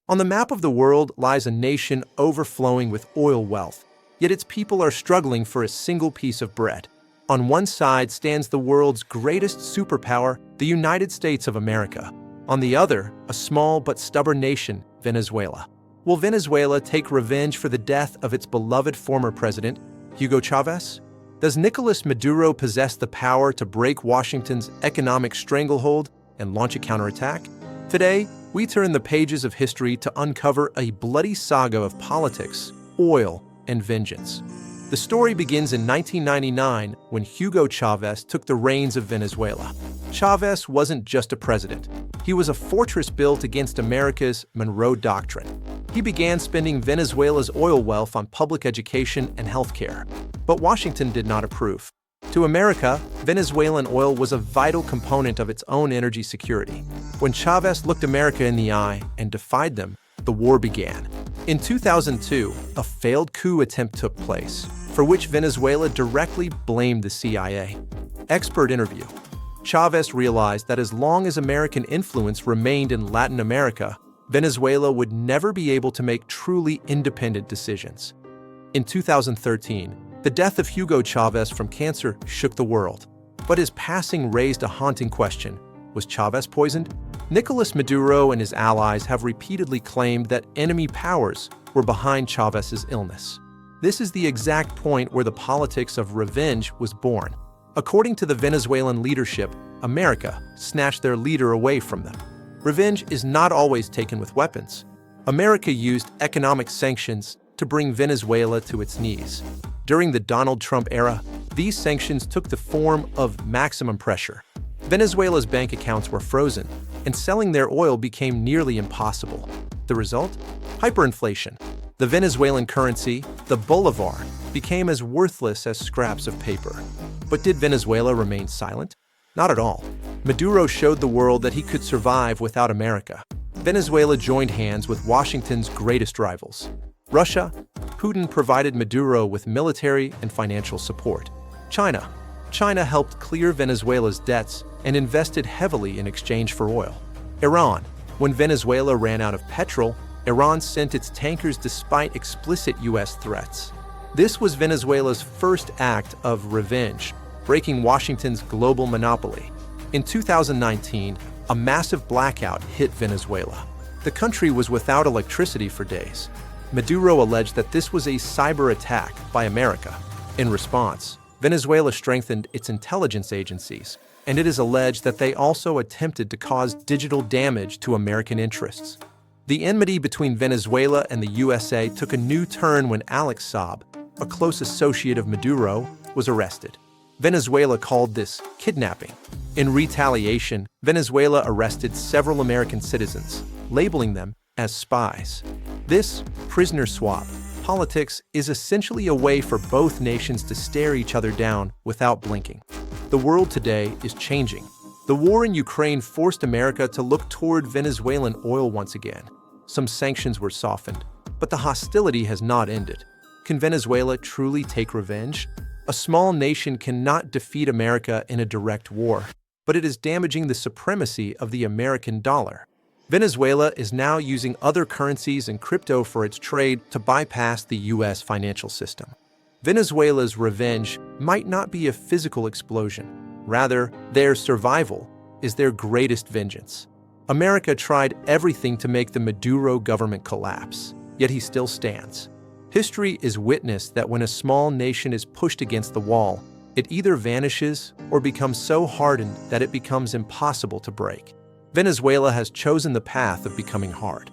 On the map of the world lies a nation overflowing with oil wealth, yet its people are struggling for a single piece of bread. On one side stands the world's greatest superpower, the United States of America. On the other, a small but stubborn nation, Venezuela. Will Venezuela take revenge for the death of its beloved former president, Hugo Chávez? Does Nicolas Maduro possess the power to break Washington's economic stranglehold and launch a counterattack? Today, we turn the pages of history to uncover a bloody saga of politics, oil, and vengeance. The story begins in 1999 when Hugo Chávez took the reins of Venezuela. Chávez wasn't just a president. He was a fortress built against America's Monroe Doctrine. He began spending Venezuela's oil wealth on public education and healthcare. But Washington did not approve. To America, Venezuelan oil was a vital component of its own energy security. When Chávez looked America in the eye and defied them, the war began. In 2002, a failed coup attempt took place, for which Venezuela directly blamed the CIA. Expert interview. Chávez realized that as long as American influence remained in Latin America, Venezuela would never be able to make truly independent decisions. In 2013, the death of Hugo Chávez from cancer shook the world. But his passing raised a haunting question. Was Chávez poisoned? Nicolas Maduro and his allies have repeatedly claimed that enemy powers were behind Chávez's illness. This is the exact point where the politics of revenge was born. According to the Venezuelan leadership, America snatched their leader away from them. Revenge is not always taken with weapons. America used economic sanctions to bring Venezuela to its knees. During the Donald Trump era, these sanctions took the form of maximum pressure. Venezuela's bank accounts were frozen, and selling their oil became nearly impossible. The result? Hyperinflation. The Venezuelan currency, the bolivar, became as worthless as scraps of paper. But did Venezuela remain silent? Not at all. Maduro showed the world that he could survive without America. Venezuela joined hands with Washington's greatest rivals. Russia. Putin provided Maduro with military and financial support. China. China helped clear Venezuela's debts and invested heavily in exchange for oil. Iran. When Venezuela ran out of petrol, Iran sent its tankers despite explicit U.S. threats. This was Venezuela's first act of revenge, breaking Washington's global monopoly. In 2019, a massive blackout hit Venezuela. The country was without electricity for days. Maduro alleged that this was a cyber attack by America. In response, Venezuela strengthened its intelligence agencies, and it is alleged that they also attempted to cause digital damage to American interests. The enmity between Venezuela and the USA took a new turn when Alex Saab, a close associate of Maduro, was arrested. Venezuela called this kidnapping. In retaliation, Venezuela arrested several American citizens, labeling them as spies. This prisoner swap politics is essentially a way for both nations to stare each other down without blinking. The world today is changing. The war in Ukraine forced America to look toward Venezuelan oil once again. Some sanctions were softened, but the hostility has not ended. Can Venezuela truly take revenge? A small nation cannot defeat America in a direct war, but it is damaging the supremacy of the American dollar. Venezuela is now using other currencies and crypto for its trade to bypass the U.S. financial system. Venezuela's revenge might not be a physical explosion. Rather, their survival is their greatest vengeance. America tried everything to make the Maduro government collapse, yet he still stands. History is witness that when a small nation is pushed against the wall, it either vanishes or becomes so hardened that it becomes impossible to break. Venezuela has chosen the path of becoming hard.